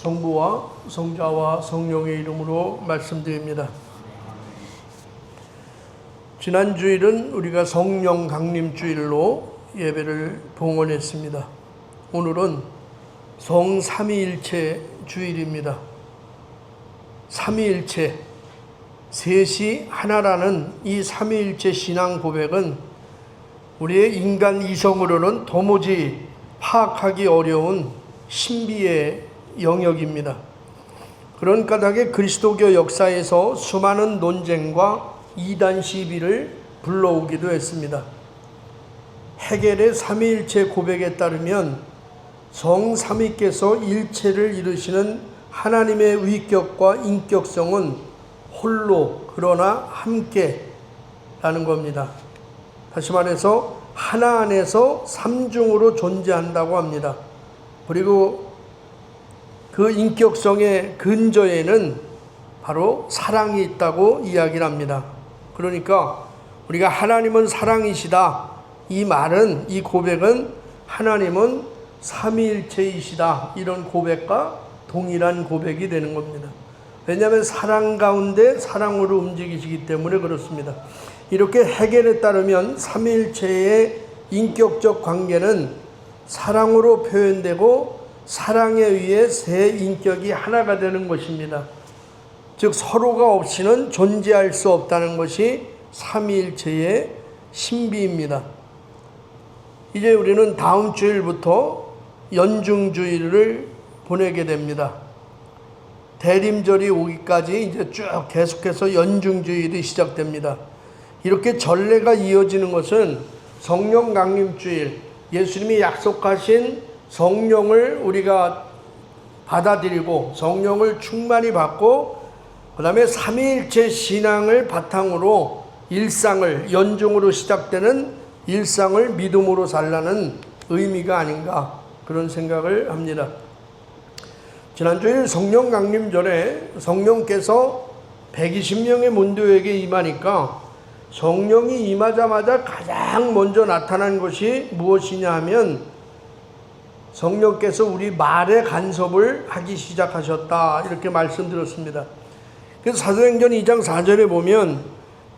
성부와 성자와 성령의 이름으로 말씀드립니다. 지난 주일은 우리가 성령 강림 주일로 예배를 봉헌했습니다. 오늘은 성삼위일체 주일입니다. 삼위일체, 셋이 하나라는 이 삼위일체 신앙 고백은 우리의 인간 이성으로는 도무지 파악하기 어려운 신비의 영역입니다. 그런 까닭에 그리스도교 역사에서 수많은 논쟁과 이단 시비를 불러오기도 했습니다. 헤겔의 삼위일체 고백에 따르면 성삼위께서 일체를 이루시는 하나님의 위격과 인격성은 홀로 그러나 함께라는 겁니다. 다시 말해서 하나 안에서 삼중으로 존재한다고 합니다. 그리고 그 인격성의 근저에는 바로 사랑이 있다고 이야기를 합니다. 그러니까 우리가 하나님은 사랑이시다, 이 말은, 이 고백은 하나님은 삼위일체이시다, 이런 고백과 동일한 고백이 되는 겁니다. 왜냐하면 사랑 가운데 사랑으로 움직이시기 때문에 그렇습니다. 이렇게 헤겔에 따르면 삼위일체의 인격적 관계는 사랑으로 표현되고 사랑에 의해 세 인격이 하나가 되는 것입니다. 즉 서로가 없이는 존재할 수 없다는 것이 삼위일체의 신비입니다. 이제 우리는 다음 주일부터 연중주일을 보내게 됩니다. 대림절이 오기까지 이제 쭉 계속해서 연중주일이 시작됩니다. 이렇게 전례가 이어지는 것은 성령 강림주일, 예수님이 약속하신 성령을 우리가 받아들이고 성령을 충만히 받고 그 다음에 삼위일체 신앙을 바탕으로 일상을, 연중으로 시작되는 일상을 믿음으로 살라는 의미가 아닌가, 그런 생각을 합니다. 지난주에 성령 강림절에 성령께서 120명의 문도에게 임하니까 성령이 임하자마자 가장 먼저 나타난 것이 무엇이냐 하면 성령께서 우리 말에 간섭을 하기 시작하셨다, 이렇게 말씀드렸습니다. 그래서 사도행전 2장 4절에 보면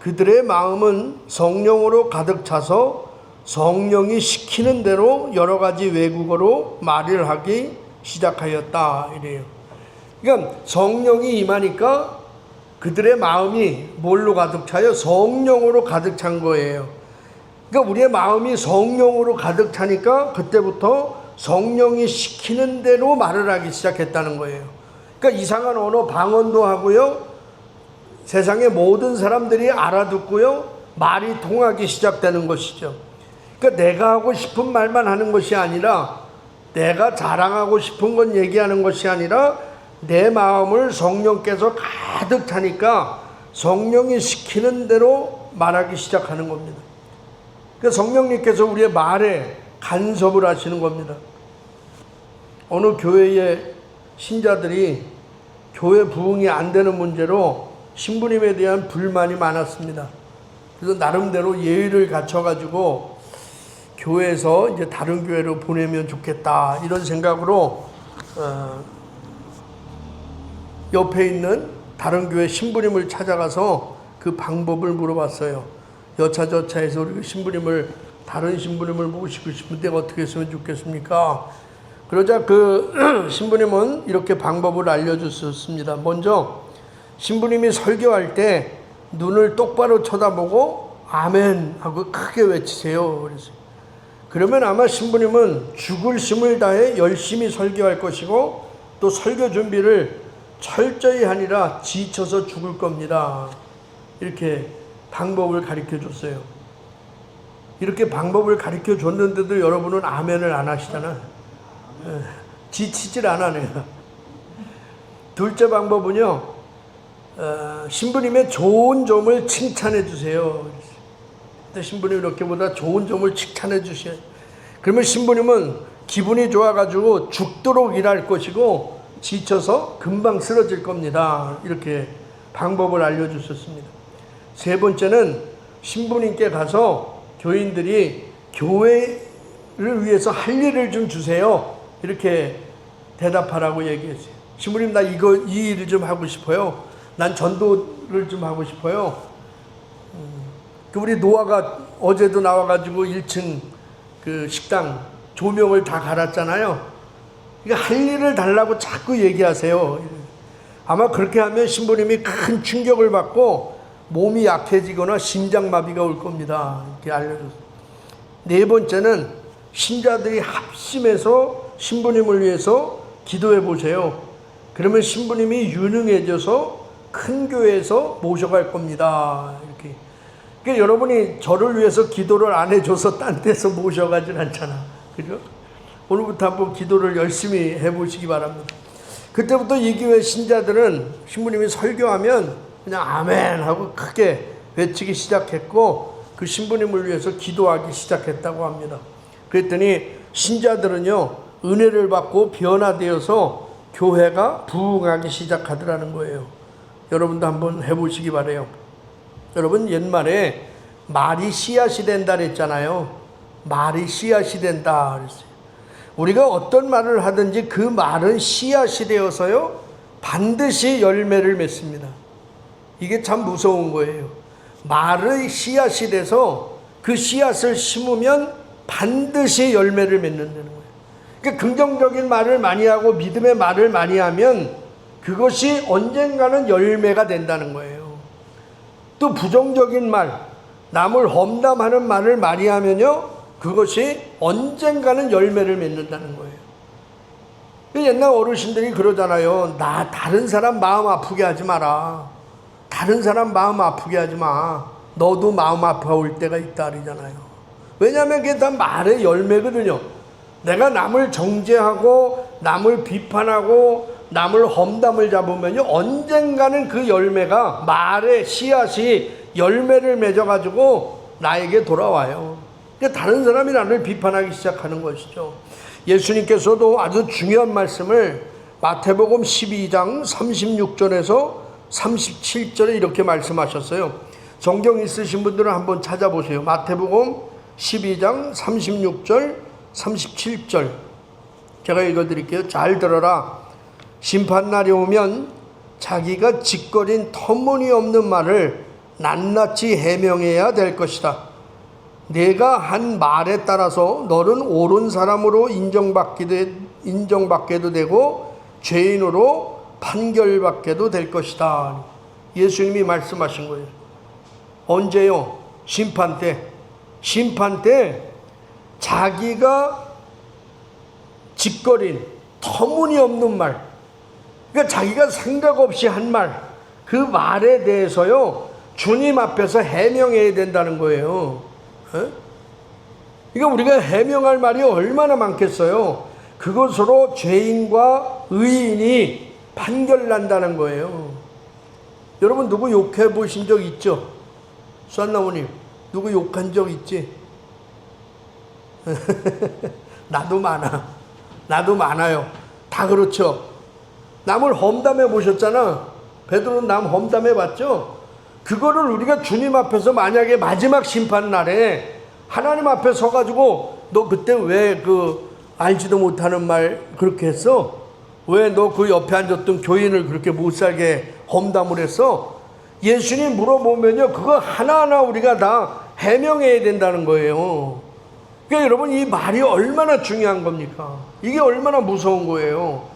그들의 마음은 성령으로 가득 차서 성령이 시키는 대로 여러 가지 외국어로 말을 하기 시작하였다, 이래요. 그러니까 성령이 임하니까 그들의 마음이 뭘로 가득 차요? 성령으로 가득 찬 거예요. 그러니까 우리의 마음이 성령으로 가득 차니까 그때부터 성령이 시키는 대로 말을 하기 시작했다는 거예요. 그러니까 이상한 언어, 방언도 하고요, 세상의 모든 사람들이 알아듣고요, 말이 통하기 시작되는 것이죠. 그러니까 내가 하고 싶은 말만 하는 것이 아니라, 내가 자랑하고 싶은 건 얘기하는 것이 아니라 내 마음을 성령께서 가득 차니까 성령이 시키는 대로 말하기 시작하는 겁니다. 그러니까 성령님께서 우리의 말에 간섭을 하시는 겁니다. 어느 교회의 신자들이 교회 부흥이 안 되는 문제로 신부님에 대한 불만이 많았습니다. 그래서 나름대로 예의를 갖춰가지고 교회에서 이제 다른 교회로 보내면 좋겠다, 이런 생각으로 옆에 있는 다른 교회 신부님을 찾아가서 그 방법을 물어봤어요. 여차저차해서 우리 다른 신부님을 모시고 싶은데 어떻게 했으면 좋겠습니까? 그러자 그 신부님은 이렇게 방법을 알려주셨습니다. 먼저 신부님이 설교할 때 눈을 똑바로 쳐다보고 아멘 하고 크게 외치세요. 그래서 그러면 아마 신부님은 죽을 힘을 다해 열심히 설교할 것이고 또 설교 준비를 철저히 하니라 지쳐서 죽을 겁니다. 이렇게 방법을 가르쳐 줬어요. 이렇게 방법을 가르쳐 줬는데도 여러분은 아멘을 안 하시잖아요. 지치질 않아요. 둘째 방법은요, 신부님의 좋은 점을 칭찬해 주세요. 신부님 이렇게보다 좋은 점을 칭찬해 주셔요. 그러면 신부님은 기분이 좋아가지고 죽도록 일할 것이고 지쳐서 금방 쓰러질 겁니다. 이렇게 방법을 알려주셨습니다. 세 번째는 신부님께 가서 교인들이 교회를 위해서 할 일을 좀 주세요, 이렇게 대답하라고 얘기했어요. 신부님 나 이 일을 좀 하고 싶어요. 난 전도를 좀 하고 싶어요. 우리 노아가 어제도 나와가지고 1층 그 식당 조명을 다 갈았잖아요. 그러니까 할 일을 달라고 자꾸 얘기하세요. 아마 그렇게 하면 신부님이 큰 충격을 받고 몸이 약해지거나 심장마비가 올 겁니다. 이렇게 알려줬어요. 네 번째는 신자들이 합심해서 신부님을 위해서 기도해 보세요. 그러면 신부님이 유능해져서 큰 교회에서 모셔갈 겁니다. 이렇게. 그러니까 여러분이 저를 위해서 기도를 안 해줘서 딴 데서 모셔가진 않잖아. 그죠? 오늘부터 한번 기도를 열심히 해보시기 바랍니다. 그때부터 이 교회 신자들은 신부님이 설교하면 그냥 아멘 하고 크게 외치기 시작했고 그 신부님을 위해서 기도하기 시작했다고 합니다. 그랬더니 신자들은요 은혜를 받고 변화되어서 교회가 부흥하기 시작하더라는 거예요. 여러분도 한번 해보시기 바래요. 여러분 옛말에 말이 씨앗이 된다 그랬잖아요. 말이 씨앗이 된다 그랬어요. 우리가 어떤 말을 하든지 그 말은 씨앗이 되어서요 반드시 열매를 맺습니다. 이게 참 무서운 거예요. 말의 씨앗이 돼서 그 씨앗을 심으면 반드시 열매를 맺는다는 거예요. 그러니까 긍정적인 말을 많이 하고 믿음의 말을 많이 하면 그것이 언젠가는 열매가 된다는 거예요. 또 부정적인 말, 남을 험담하는 말을 많이 하면요 그것이 언젠가는 열매를 맺는다는 거예요. 옛날 어르신들이 그러잖아요. 나 다른 사람 마음 아프게 하지 마라. 다른 사람 마음 아프게 하지 마. 너도 마음 아파올 때가 있다 그러잖아요. 왜냐하면 그게 다 말의 열매거든요. 내가 남을 정죄하고 남을 비판하고 남을 험담을 잡으면요 언젠가는 그 열매가 말의 씨앗이 열매를 맺어가지고 나에게 돌아와요. 그러니까 다른 사람이 나를 비판하기 시작하는 것이죠. 예수님께서도 아주 중요한 말씀을 마태복음 12장 36절에서 37절에 이렇게 말씀하셨어요. 성경 있으신 분들은 한번 찾아보세요. 마태복음 12장 36절 37절 제가 읽어드릴게요. 잘 들어라. 심판날이 오면 자기가 짓거린 터무니없는 말을 낱낱이 해명해야 될 것이다. 내가 한 말에 따라서 너는 옳은 사람으로 인정받게도 되고 죄인으로 판결받게도 될 것이다. 예수님이 말씀하신 거예요. 언제요? 심판 때. 심판 때 자기가 짓거린 터무니없는 말, 그러니까 자기가 생각 없이 한 말, 그 말에 대해서요 주님 앞에서 해명해야 된다는 거예요. 그러니까 우리가 해명할 말이 얼마나 많겠어요. 그것으로 죄인과 의인이 판결난다는 거예요. 여러분 누구 욕해 보신 적 있죠? 수한나무님 누구 욕한 적 있지? 나도 많아요. 다 그렇죠. 남을 험담해 보셨잖아. 베드로는 남 험담해 봤죠? 그거를 우리가 주님 앞에서 만약에 마지막 심판날에 하나님 앞에 서가지고 너 그때 왜 알지도 못하는 말 그렇게 했어? 왜 너 그 옆에 앉았던 교인을 그렇게 못살게 험담을 했어? 예수님 물어보면요 그거 하나하나 우리가 다 해명해야 된다는 거예요. 그러니까 여러분 이 말이 얼마나 중요한 겁니까? 이게 얼마나 무서운 거예요.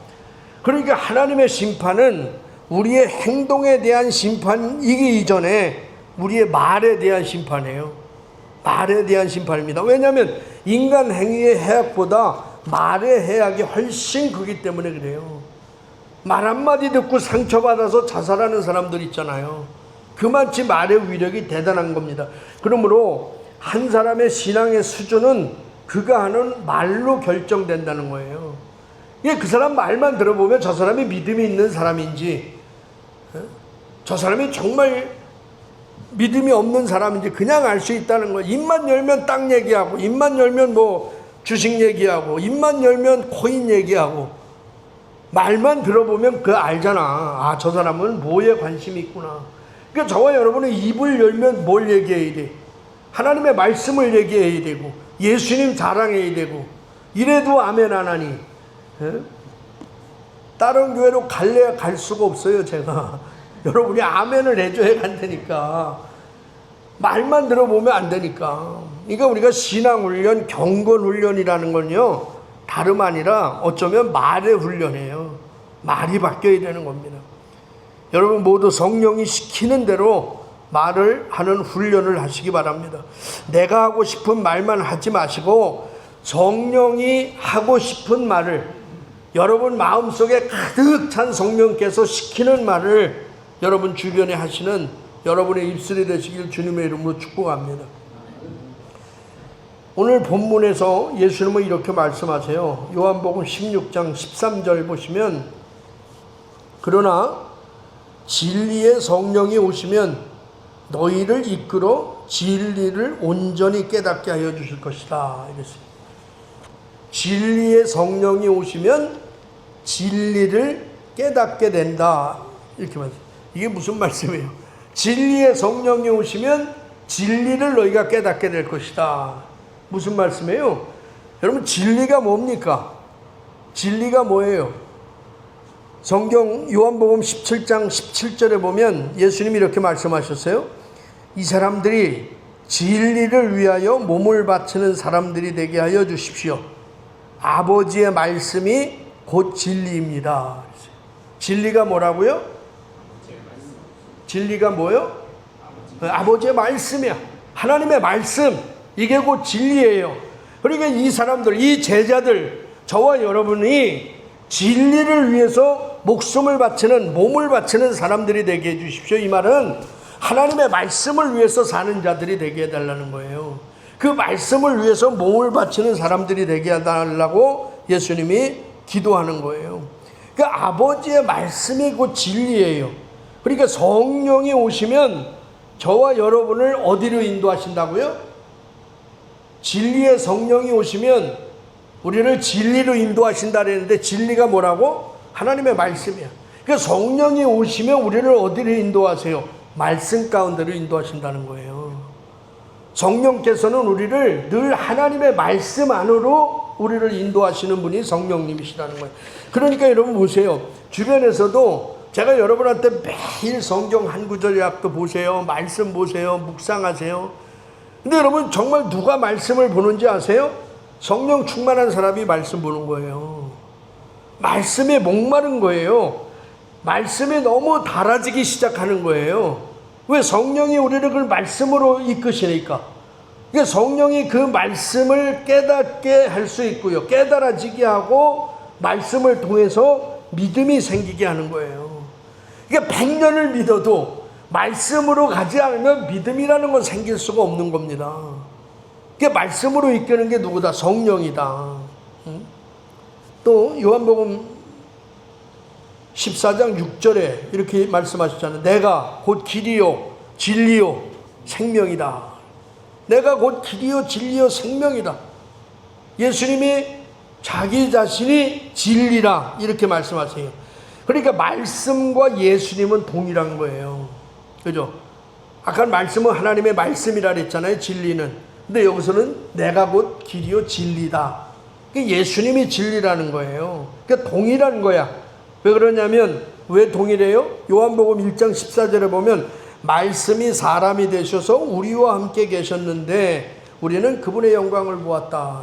그러니까 하나님의 심판은 우리의 행동에 대한 심판이기 이전에 우리의 말에 대한 심판이에요. 말에 대한 심판입니다. 왜냐하면 인간 행위의 해악보다 말의 해악이 훨씬 크기 때문에 그래요. 말 한마디 듣고 상처받아서 자살하는 사람들 있잖아요. 그만치 말의 위력이 대단한 겁니다. 그러므로 한 사람의 신앙의 수준은 그가 하는 말로 결정된다는 거예요. 그 사람 말만 들어보면 저 사람이 믿음이 있는 사람인지 저 사람이 정말 믿음이 없는 사람인지 그냥 알 수 있다는 거예요. 입만 열면 땅 얘기하고 입만 열면 주식 얘기하고 입만 열면 코인 얘기하고 말만 들어보면 그거 알잖아. 아, 저 사람은 뭐에 관심이 있구나. 그러니까 저와 여러분은 입을 열면 뭘 얘기해야 돼? 하나님의 말씀을 얘기해야 되고 예수님 자랑해야 되고 이래도 아멘 안 하니 다른 교회로 갈래야 갈 수가 없어요, 제가. 여러분이 아멘을 해줘야 간다니까. 말만 들어보면 안 되니까. 그러니까 우리가 신앙훈련, 경건훈련이라는 건요, 다름 아니라 어쩌면 말의 훈련이에요. 말이 바뀌어야 되는 겁니다. 여러분 모두 성령이 시키는 대로 말을 하는 훈련을 하시기 바랍니다. 내가 하고 싶은 말만 하지 마시고 성령이 하고 싶은 말을, 여러분 마음속에 가득 찬 성령께서 시키는 말을 여러분 주변에 하시는 여러분의 입술이 되시길 주님의 이름으로 축복합니다. 오늘 본문에서 예수님은 이렇게 말씀하세요. 요한복음 16장 13절 보시면, 그러나 진리의 성령이 오시면 너희를 이끌어 진리를 온전히 깨닫게 하여 주실 것이다 이랬어요. 진리의 성령이 오시면 진리를 깨닫게 된다 이렇게 말해요. 이게 무슨 말씀이에요? 진리의 성령이 오시면 진리를 너희가 깨닫게 될 것이다. 무슨 말씀이에요? 여러분 진리가 뭡니까? 진리가 뭐예요? 성경 요한복음 17장 17절에 보면 예수님이 이렇게 말씀하셨어요. 이 사람들이 진리를 위하여 몸을 바치는 사람들이 되게 하여 주십시오. 아버지의 말씀이 곧 진리입니다. 진리가 뭐라고요? 진리가 뭐요? 아버지의 말씀이야. 하나님의 말씀. 이게 곧 진리예요. 그러니까 이 사람들, 이 제자들, 저와 여러분이 진리를 위해서 목숨을 바치는, 몸을 바치는 사람들이 되게 해주십시오. 이 말은 하나님의 말씀을 위해서 사는 자들이 되게 해달라는 거예요. 그 말씀을 위해서 몸을 바치는 사람들이 되게 해달라고 예수님이 기도하는 거예요. 그 아버지의 말씀이 곧 진리예요. 그러니까 성령이 오시면 저와 여러분을 어디로 인도하신다고요? 진리의 성령이 오시면 우리를 진리로 인도하신다 그랬는데, 진리가 뭐라고? 하나님의 말씀이야. 그러니까 성령이 오시면 우리를 어디로 인도하세요? 말씀 가운데로 인도하신다는 거예요. 성령께서는 우리를 늘 하나님의 말씀 안으로 우리를 인도하시는 분이 성령님이시라는 거예요. 그러니까 여러분 보세요. 주변에서도 제가 여러분한테 매일 성경 한 구절 약도 보세요. 말씀 보세요. 묵상하세요. 근데 여러분 정말 누가 말씀을 보는지 아세요? 성령 충만한 사람이 말씀 보는 거예요. 말씀에 목마른 거예요. 말씀에 너무 달아지기 시작하는 거예요. 왜? 성령이 우리를 그 말씀으로 이끄시니까. 그러니까 성령이 그 말씀을 깨닫게 할 수 있고요. 깨달아지게 하고 말씀을 통해서 믿음이 생기게 하는 거예요. 그러니까 100년을 믿어도 말씀으로 가지 않으면 믿음이라는 건 생길 수가 없는 겁니다. 그러니까 말씀으로 이끄는 게 누구다? 성령이다. 또 요한복음 14장 6절에 이렇게 말씀하셨잖아요. 내가 곧 길이요 진리요 생명이다. 내가 곧 길이요 진리요 생명이다. 예수님이 자기 자신이 진리라 이렇게 말씀하세요. 그러니까 말씀과 예수님은 동일한 거예요. 그죠? 아까 말씀은 하나님의 말씀이라 그랬잖아요. 진리는. 근데 여기서는 내가 곧 길이요 진리다. 예수님이 진리라는 거예요. 그러니까 동일한 거야. 왜 그러냐면, 왜 동일해요? 요한복음 1장 14절에 보면 말씀이 사람이 되셔서 우리와 함께 계셨는데 우리는 그분의 영광을 보았다.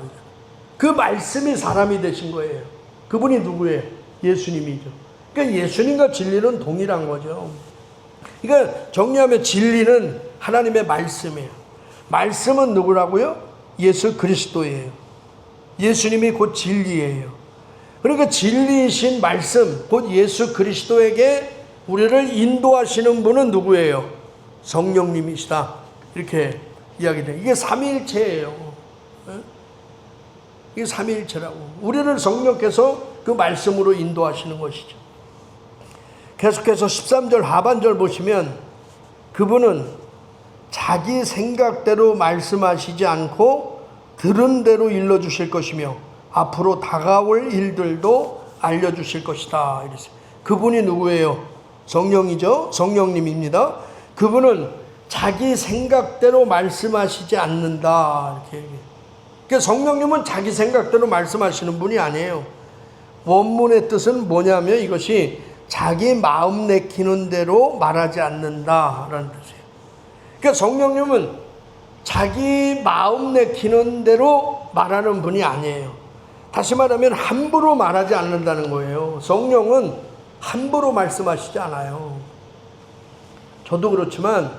그 말씀이 사람이 되신 거예요. 그분이 누구예요? 예수님이죠. 그러니까 예수님과 진리는 동일한 거죠. 그러니까 정리하면 진리는 하나님의 말씀이에요. 말씀은 누구라고요? 예수 그리스도예요. 예수님이 곧 진리예요. 그러니까 진리이신 말씀, 곧 예수 그리스도에게 우리를 인도하시는 분은 누구예요? 성령님이시다. 이렇게 이야기돼요. 이게 삼위일체예요. 이게 삼위일체라고. 우리를 성령께서 그 말씀으로 인도하시는 것이죠. 계속해서 13절 하반절 보시면 그분은 자기 생각대로 말씀하시지 않고 들은 대로 일러주실 것이며 앞으로 다가올 일들도 알려주실 것이다. 이랬어요. 그분이 누구예요? 성령이죠. 성령님입니다. 그분은 자기 생각대로 말씀하시지 않는다. 이렇게 얘기해요. 그러니까 성령님은 자기 생각대로 말씀하시는 분이 아니에요. 원문의 뜻은 뭐냐면 이것이 자기 마음 내키는 대로 말하지 않는다라는 뜻이에요. 그러니까 성령님은 자기 마음 내키는 대로 말하는 분이 아니에요. 다시 말하면 함부로 말하지 않는다는 거예요. 성령은 함부로 말씀하시지 않아요. 저도 그렇지만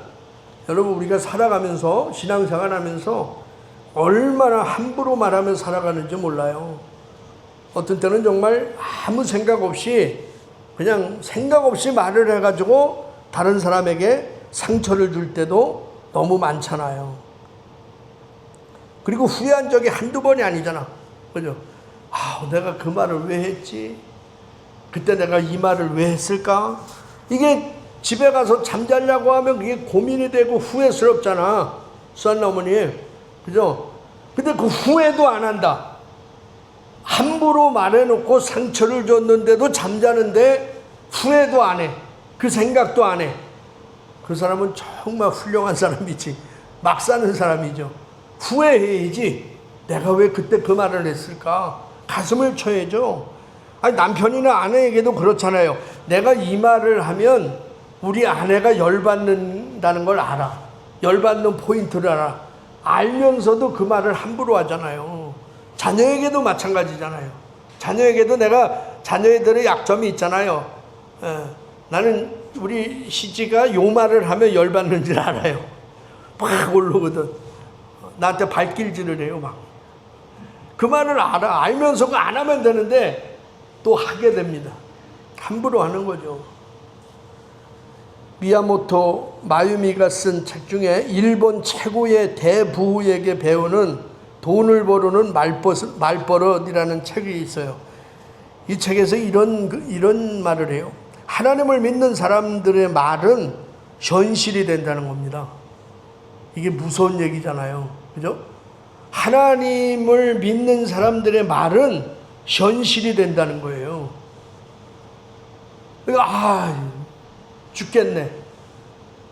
여러분, 우리가 살아가면서 신앙생활하면서 얼마나 함부로 말하며 살아가는지 몰라요. 어떤 때는 정말 아무 생각 없이 그냥 생각 없이 말을 해가지고 다른 사람에게 상처를 줄 때도 너무 많잖아요. 그리고 후회한 적이 한두 번이 아니잖아. 그죠? 아, 내가 그 말을 왜 했지? 그때 내가 이 말을 왜 했을까? 이게 집에 가서 잠자려고 하면 그게 고민이 되고 후회스럽잖아. 수완 어머니. 그죠? 근데 그 후회도 안 한다. 함부로 말해놓고 상처를 줬는데도 잠자는데 후회도 안 해. 그 생각도 안 해. 그 사람은 정말 훌륭한 사람이지. 막 사는 사람이죠. 후회해야지. 내가 왜 그때 그 말을 했을까? 가슴을 쳐야죠. 아니, 남편이나 아내에게도 그렇잖아요. 내가 이 말을 하면 우리 아내가 열받는다는 걸 알아. 열받는 포인트를 알아. 알면서도 그 말을 함부로 하잖아요. 자녀에게도 마찬가지잖아요. 자녀에게도 내가 자녀들의 약점이 있잖아요. 나는 우리 시지가 요 말을 하면 열받는 줄 알아요. 막 올라오거든. 나한테 발길질을 해요, 막. 그 말을 알아. 알면서 그 안 하면 되는데 또 하게 됩니다. 함부로 하는 거죠. 미야모토 마유미가 쓴 책 중에 일본 최고의 대부후에게 배우는 돈을 버르는 말버릇이라는 책이 있어요. 이 책에서 이런 말을 해요. 하나님을 믿는 사람들의 말은 현실이 된다는 겁니다. 이게 무서운 얘기잖아요. 그죠? 하나님을 믿는 사람들의 말은 현실이 된다는 거예요. 그러니까 죽겠네.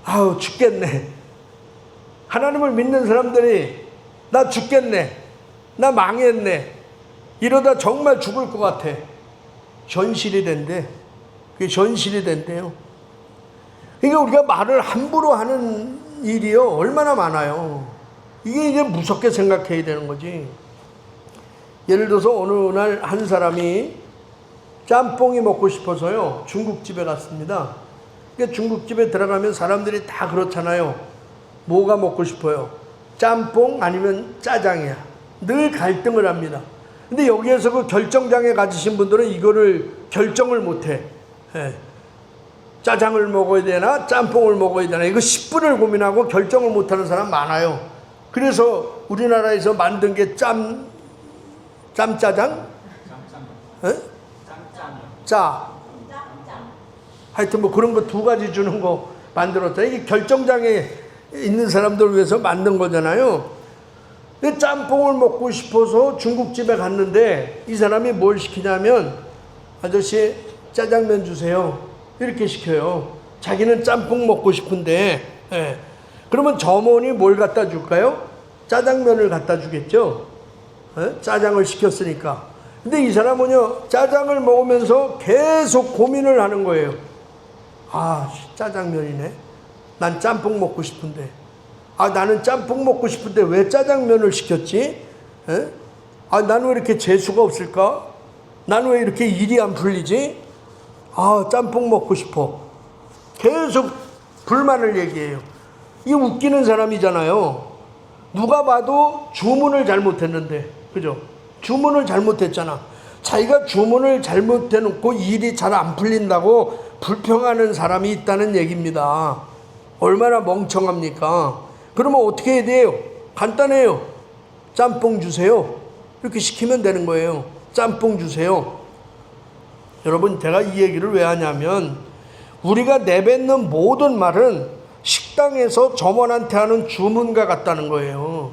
아우, 죽겠네. 하나님을 믿는 사람들이 나 죽겠네. 나 망했네. 이러다 정말 죽을 것 같아. 현실이 된대. 그게 현실이 된대요. 그러니까 우리가 말을 함부로 하는 일이요, 얼마나 많아요. 이게 무섭게 생각해야 되는 거지. 예를 들어서 어느 날 한 사람이 짬뽕이 먹고 싶어서요, 중국집에 갔습니다. 그러니까 중국집에 들어가면 사람들이 다 그렇잖아요. 뭐가 먹고 싶어요? 짬뽕 아니면 짜장이야. 늘 갈등을 합니다. 근데 여기에서 그 결정장애 가지신 분들은 이거를 결정을 못해. 짜장을 먹어야 되나 짬뽕을 먹어야 되나, 이거 10분을 고민하고 결정을 못하는 사람 많아요. 그래서 우리나라에서 만든 게 짬짜장? 짜. 하여튼 뭐 그런 거 2가지 주는 거 만들었다. 이게 결정장애 있는 사람들을 위해서 만든 거잖아요. 근데 짬뽕을 먹고 싶어서 중국집에 갔는데 이 사람이 뭘 시키냐면, 아저씨 짜장면 주세요, 이렇게 시켜요. 자기는 짬뽕 먹고 싶은데. 그러면 점원이 뭘 갖다 줄까요? 짜장면을 갖다 주겠죠. 짜장을 시켰으니까. 근데 이 사람은요, 짜장을 먹으면서 계속 고민을 하는 거예요. 아, 짜장면이네. 난 짬뽕 먹고 싶은데. 나는 짬뽕 먹고 싶은데 왜 짜장면을 시켰지? 나는 왜 이렇게 재수가 없을까? 나는 왜 이렇게 일이 안 풀리지? 짬뽕 먹고 싶어. 계속 불만을 얘기해요. 이게 웃기는 사람이잖아요. 누가 봐도 주문을 잘못했는데, 그죠? 주문을 잘못했잖아. 자기가 주문을 잘못해놓고 일이 잘 안 풀린다고 불평하는 사람이 있다는 얘기입니다. 얼마나 멍청합니까? 그러면 어떻게 해야 돼요? 간단해요. 짬뽕 주세요. 이렇게 시키면 되는 거예요. 짬뽕 주세요. 여러분, 제가 이 얘기를 왜 하냐면, 우리가 내뱉는 모든 말은 식당에서 점원한테 하는 주문과 같다는 거예요.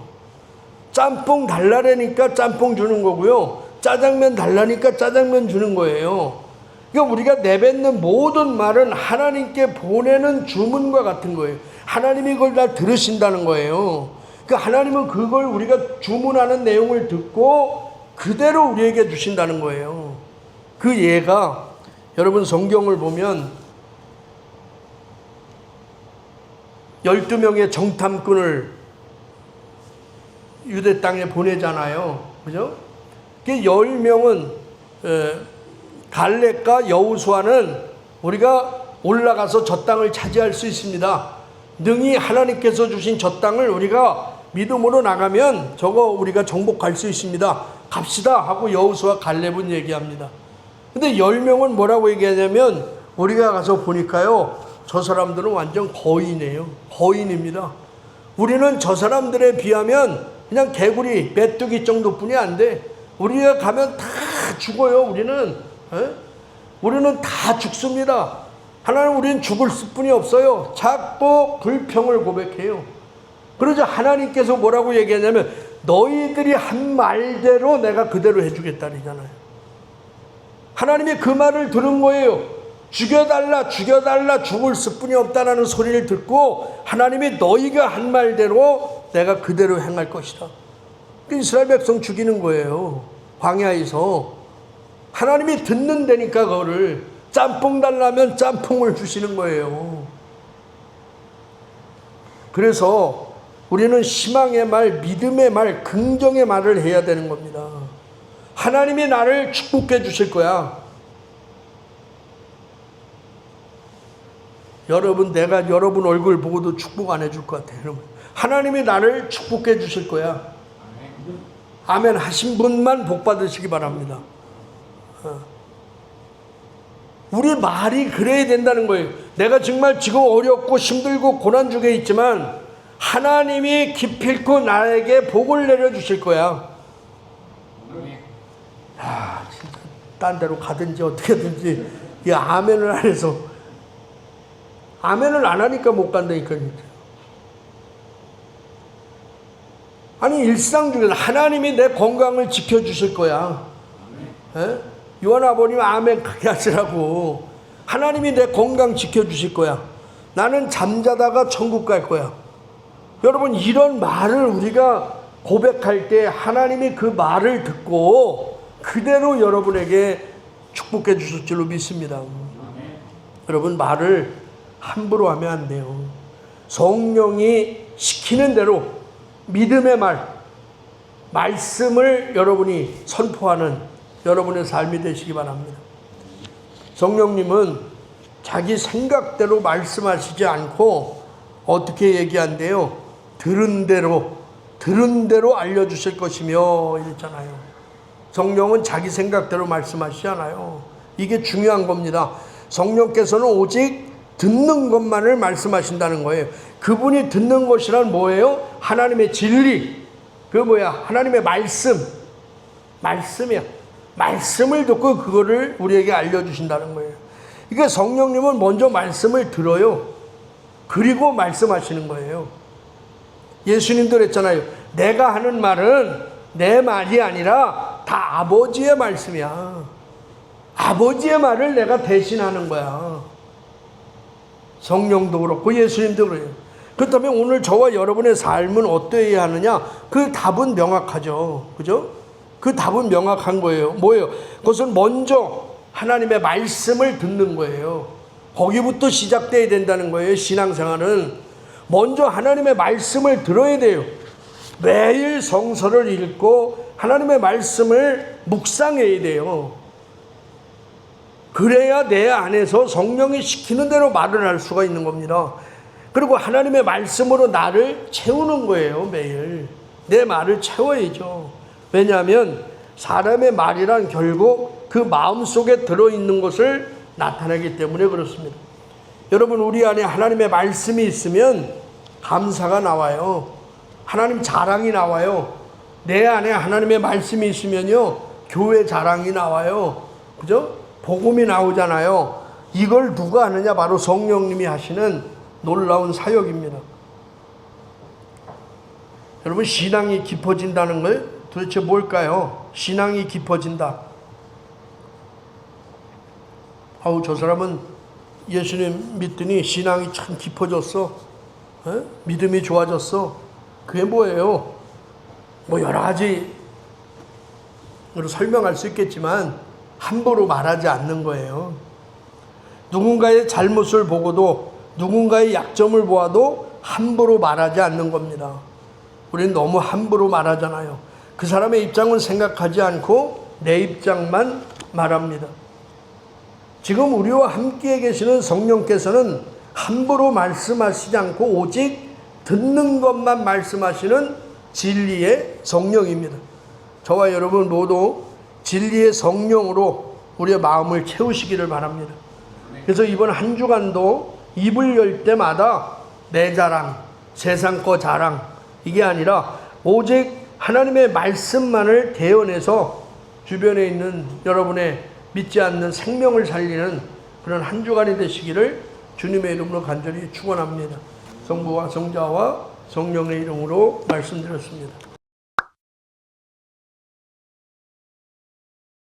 짬뽕 달라니까 짬뽕 주는 거고요, 짜장면 달라니까 짜장면 주는 거예요. 그러니까 우리가 내뱉는 모든 말은 하나님께 보내는 주문과 같은 거예요. 하나님이 그걸 다 들으신다는 거예요. 그러니까 하나님은 그걸 우리가 주문하는 내용을 듣고 그대로 우리에게 주신다는 거예요. 그 예가 여러분 성경을 보면 12명의 정탐꾼을 유대 땅에 보내잖아요. 그죠? 그 10명은 갈렙과 여호수아는 우리가 올라가서 저 땅을 차지할 수 있습니다. 능히 하나님께서 주신 저 땅을 우리가 믿음으로 나가면 저거 우리가 정복할 수 있습니다. 갑시다 하고 여호수아 갈렙은 얘기합니다. 근데 10명은 뭐라고 얘기하냐면 우리가 가서 보니까요, 저 사람들은 완전 거인이에요. 거인입니다. 우리는 저 사람들에 비하면 그냥 개구리, 메뚜기 정도뿐이 안 돼. 우리가 가면 다 죽어요. 우리는 다 죽습니다. 하나님, 우리는 죽을 뿐이 없어요. 자꾸 불평을 고백해요. 그러자 하나님께서 뭐라고 얘기하냐면 너희들이 한 말대로 내가 그대로 해주겠다니잖아요. 하나님이 그 말을 들은 거예요. 죽여달라, 죽여달라, 죽을 수뿐이 없다라는 소리를 듣고 하나님이 너희가 한 말대로 내가 그대로 행할 것이다. 이스라엘 백성 죽이는 거예요. 광야에서. 하나님이 듣는 데니까 그거를 짬뽕 달라면 짬뽕을 주시는 거예요. 그래서 우리는 희망의 말, 믿음의 말, 긍정의 말을 해야 되는 겁니다. 하나님이 나를 축복해 주실 거야. 여러분, 내가 여러분 얼굴 보고도 축복 안 해줄 것 같아요. 여러분, 하나님이 나를 축복해 주실 거야. 아멘 하신 분만 복 받으시기 바랍니다. 우리 말이 그래야 된다는 거예요. 내가 정말 지금 어렵고 힘들고 고난 중에 있지만 하나님이 기필코 나에게 복을 내려주실 거야. 진짜 딴 데로 가든지 어떻게든지 이 아멘을 안 해서, 아멘을 안 하니까 못 간다니까. 아니, 일상 중에서 하나님이 내 건강을 지켜주실 거야. 요한 아버님 아멘 크게 하시라고. 하나님이 내 건강 지켜주실 거야. 나는 잠자다가 천국 갈 거야. 여러분, 이런 말을 우리가 고백할 때 하나님이 그 말을 듣고 그대로 여러분에게 축복해 주실 줄로 믿습니다. 여러분, 말을 함부로 하면 안 돼요. 성령이 시키는 대로 믿음의 말, 말씀을 여러분이 선포하는 여러분의 삶이 되시기 바랍니다. 성령님은 자기 생각대로 말씀하시지 않고 어떻게 얘기한대요? 들은 대로 알려주실 것이며 이랬잖아요. 성령은 자기 생각대로 말씀하시지 않아요. 이게 중요한 겁니다. 성령께서는 오직 듣는 것만을 말씀하신다는 거예요. 그분이 듣는 것이란 뭐예요? 하나님의 진리, 하나님의 말씀이야. 말씀을 듣고 그거를 우리에게 알려주신다는 거예요. 그러니까 성령님은 먼저 말씀을 들어요. 그리고 말씀하시는 거예요. 예수님도 그랬잖아요. 내가 하는 말은 내 말이 아니라 다 아버지의 말씀이야. 아버지의 말을 내가 대신하는 거야. 성령도 그렇고 예수님도 그래요. 그렇다면 오늘 저와 여러분의 삶은 어떠해야 하느냐? 그 답은 명확하죠. 그죠? 그 답은 명확한 거예요. 뭐예요? 그것은 먼저 하나님의 말씀을 듣는 거예요. 거기부터 시작돼야 된다는 거예요. 신앙생활은 먼저 하나님의 말씀을 들어야 돼요. 매일 성서를 읽고 하나님의 말씀을 묵상해야 돼요. 그래야 내 안에서 성령이 시키는 대로 말을 할 수가 있는 겁니다. 그리고 하나님의 말씀으로 나를 채우는 거예요. 매일 내 말을 채워야죠. 왜냐하면 사람의 말이란 결국 그 마음속에 들어있는 것을 나타내기 때문에 그렇습니다. 여러분, 우리 안에 하나님의 말씀이 있으면 감사가 나와요. 하나님 자랑이 나와요. 내 안에 하나님의 말씀이 있으면요, 교회 자랑이 나와요. 그죠? 복음이 나오잖아요. 이걸 누가 하느냐? 바로 성령님이 하시는 놀라운 사역입니다. 여러분, 신앙이 깊어진다는 걸 도대체 뭘까요? 신앙이 깊어진다. 저 사람은 예수님 믿더니 신앙이 참 깊어졌어. 믿음이 좋아졌어. 그게 뭐예요? 여러 가지로 설명할 수 있겠지만 함부로 말하지 않는 거예요. 누군가의 잘못을 보고도 누군가의 약점을 보아도 함부로 말하지 않는 겁니다. 우리는 너무 함부로 말하잖아요. 그 사람의 입장은 생각하지 않고 내 입장만 말합니다. 지금 우리와 함께 계시는 성령께서는 함부로 말씀하시지 않고 오직 듣는 것만 말씀하시는 진리의 성령입니다. 저와 여러분 모두 진리의 성령으로 우리의 마음을 채우시기를 바랍니다. 그래서 이번 한 주간도 입을 열 때마다 내 자랑, 세상 거 자랑 이게 아니라 오직 하나님의 말씀만을 대언해서 주변에 있는 여러분의 믿지 않는 생명을 살리는 그런 한 주간이 되시기를 주님의 이름으로 간절히 축원합니다. 성부와 성자와 성령의 이름으로 말씀드렸습니다.